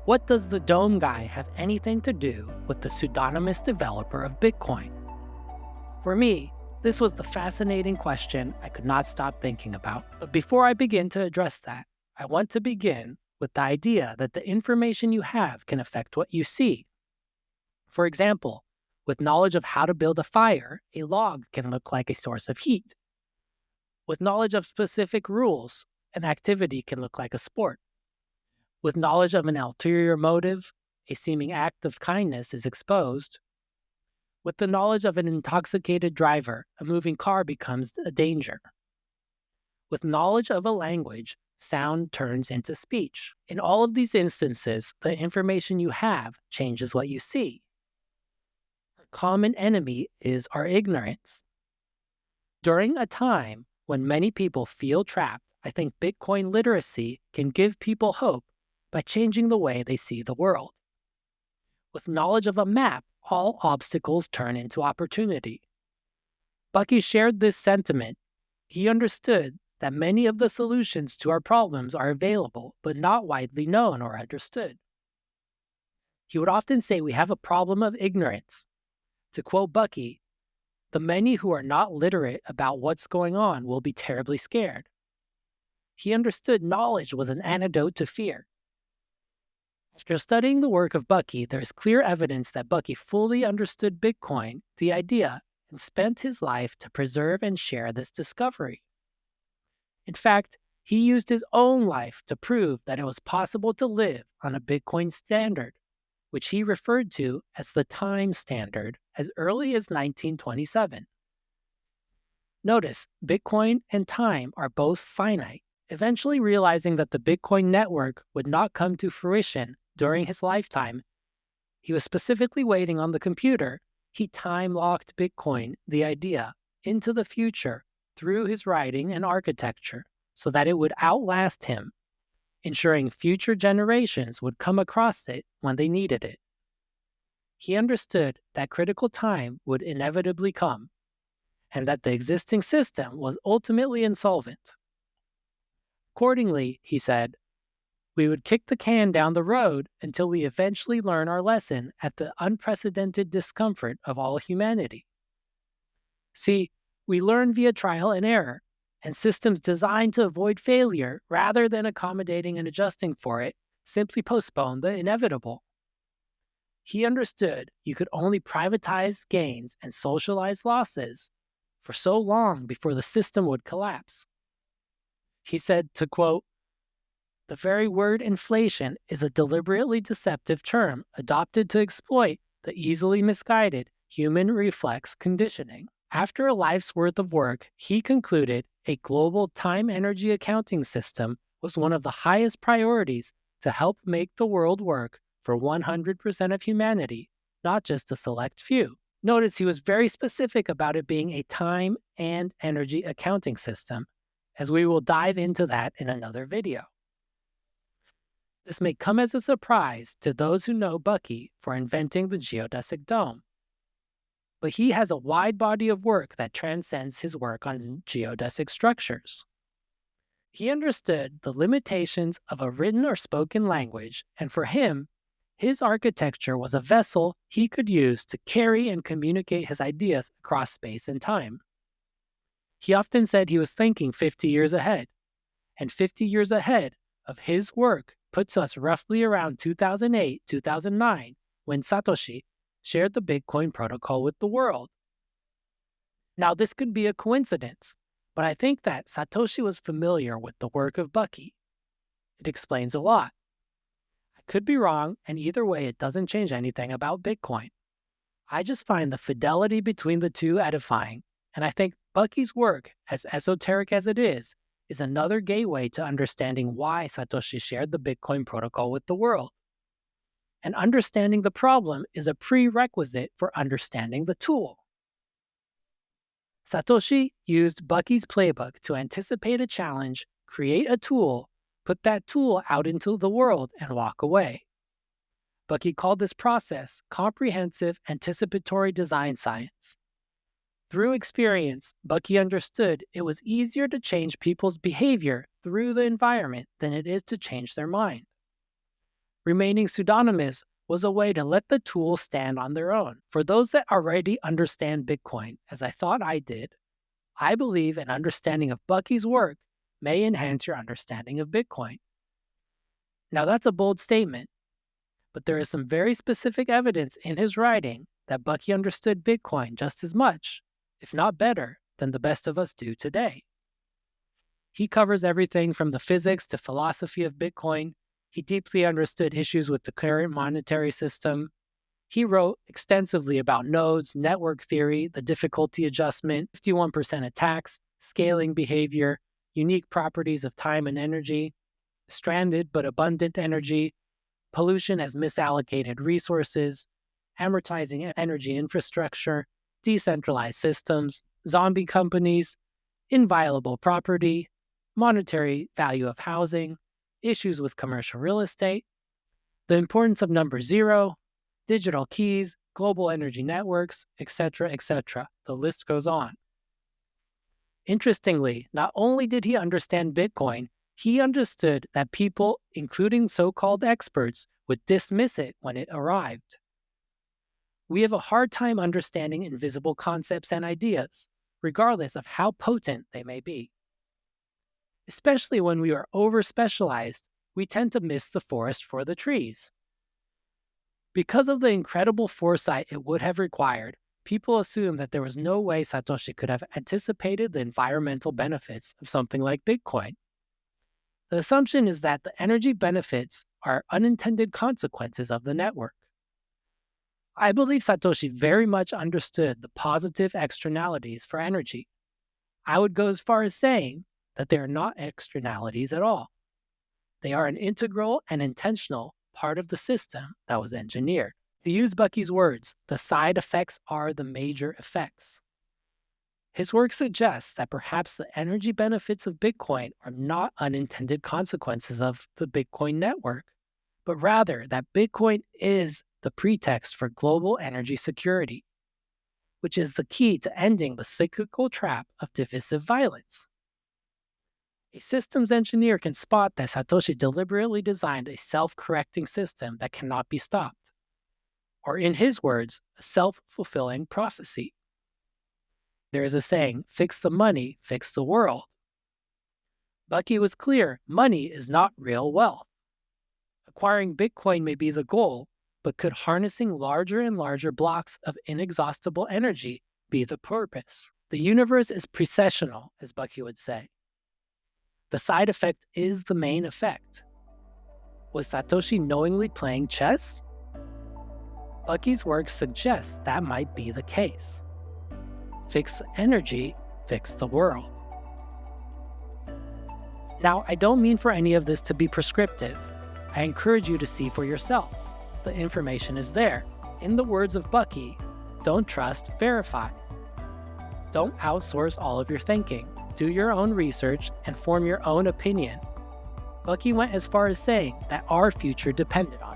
What does the Dome guy have anything to do with the pseudonymous developer of Bitcoin? For me, this was the fascinating question I could not stop thinking about. But before I begin to address that, I want to begin with the idea that the information you have can affect what you see. For example, with knowledge of how to build a fire, a log can look like a source of heat. With knowledge of specific rules, an activity can look like a sport. With knowledge of an ulterior motive, a seeming act of kindness is exposed. With the knowledge of an intoxicated driver, a moving car becomes a danger. With knowledge of a language, sound turns into speech. In all of these instances, the information you have changes what you see. Our common enemy is our ignorance. During a time when many people feel trapped, I think Bitcoin literacy can give people hope by changing the way they see the world. With knowledge of a map, all obstacles turn into opportunity. Bucky shared this sentiment. He understood that many of the solutions to our problems are available, but not widely known or understood. He would often say we have a problem of ignorance. To quote Bucky, the many who are not literate about what's going on will be terribly scared. He understood knowledge was an antidote to fear. After studying the work of Bucky, there is clear evidence that Bucky fully understood Bitcoin, the idea, and spent his life to preserve and share this discovery. In fact, he used his own life to prove that it was possible to live on a Bitcoin standard, which he referred to as the time standard as early as 1927. Notice, Bitcoin and time are both finite. Eventually realizing that the Bitcoin network would not come to fruition during his lifetime, he was specifically waiting on the computer. He time-locked Bitcoin, the idea, into the future through his writing and architecture so that it would outlast him, ensuring future generations would come across it when they needed it. He understood that critical time would inevitably come, and that the existing system was ultimately insolvent. Accordingly, he said, we would kick the can down the road until we eventually learn our lesson at the unprecedented discomfort of all humanity. See, we learn via trial and error, and systems designed to avoid failure rather than accommodating and adjusting for it simply postpone the inevitable. He understood you could only privatize gains and socialize losses for so long before the system would collapse. He said, to quote, the very word inflation is a deliberately deceptive term adopted to exploit the easily misguided human reflex conditioning. After a life's worth of work, he concluded a global time-energy accounting system was one of the highest priorities to help make the world work for 100% of humanity, not just a select few. Notice he was very specific about it being a time and energy accounting system, as we will dive into that in another video. This may come as a surprise to those who know Bucky for inventing the geodesic dome, but he has a wide body of work that transcends his work on geodesic structures. He understood the limitations of a written or spoken language, and for him, his architecture was a vessel he could use to carry and communicate his ideas across space and time. He often said he was thinking 50 years ahead, and 50 years ahead of his work puts us roughly around 2008, 2009, when Satoshi shared the Bitcoin protocol with the world. Now, this could be a coincidence, but I think that Satoshi was familiar with the work of Bucky. It explains a lot. I could be wrong, and either way, it doesn't change anything about Bitcoin. I just find the fidelity between the two edifying, and I think Bucky's work, as esoteric as it is another gateway to understanding why Satoshi shared the Bitcoin protocol with the world. And understanding the problem is a prerequisite for understanding the tool. Satoshi used Bucky's playbook to anticipate a challenge, create a tool, put that tool out into the world, and walk away. Bucky called this process comprehensive anticipatory design science. Through experience, Bucky understood it was easier to change people's behavior through the environment than it is to change their mind. Remaining pseudonymous was a way to let the tools stand on their own. For those that already understand Bitcoin, as I thought I did, I believe an understanding of Bucky's work may enhance your understanding of Bitcoin. Now that's a bold statement, but there is some very specific evidence in his writing that Bucky understood Bitcoin just as much, if not better, than the best of us do today. He covers everything from the physics to philosophy of Bitcoin. He deeply understood issues with the current monetary system. He wrote extensively about nodes, network theory, the difficulty adjustment, 51% attacks, scaling behavior, unique properties of time and energy, stranded but abundant energy, pollution as misallocated resources, amortizing energy infrastructure, decentralized systems, zombie companies, inviolable property, monetary value of housing, issues with commercial real estate, the importance of number zero, digital keys, global energy networks, etc., etc. The list goes on. Interestingly, not only did he understand Bitcoin, he understood that people, including so-called experts, would dismiss it when it arrived. We have a hard time understanding invisible concepts and ideas, regardless of how potent they may be. Especially when we are over-specialized, we tend to miss the forest for the trees. Because of the incredible foresight it would have required, people assume that there was no way Satoshi could have anticipated the environmental benefits of something like Bitcoin. The assumption is that the energy benefits are unintended consequences of the network. I believe Satoshi very much understood the positive externalities for energy. I would go as far as saying that they are not externalities at all. They are an integral and intentional part of the system that was engineered. To use Bucky's words, the side effects are the major effects. His work suggests that perhaps the energy benefits of Bitcoin are not unintended consequences of the Bitcoin network, but rather that Bitcoin is the pretext for global energy security, which is the key to ending the cyclical trap of divisive violence. A systems engineer can spot that Satoshi deliberately designed a self-correcting system that cannot be stopped, or in his words, a self-fulfilling prophecy. There is a saying, fix the money, fix the world. Bucky was clear, money is not real wealth. Acquiring Bitcoin may be the goal, but could harnessing larger and larger blocks of inexhaustible energy be the purpose? The universe is precessional, as Bucky would say. The side effect is the main effect. Was Satoshi knowingly playing chess? Bucky's work suggests that might be the case. Fix the energy, fix the world. Now, I don't mean for any of this to be prescriptive. I encourage you to see for yourself. The information is there. In the words of Bucky, don't trust, verify. Don't outsource all of your thinking. Do your own research and form your own opinion. Bucky went as far as saying that our future depended on it.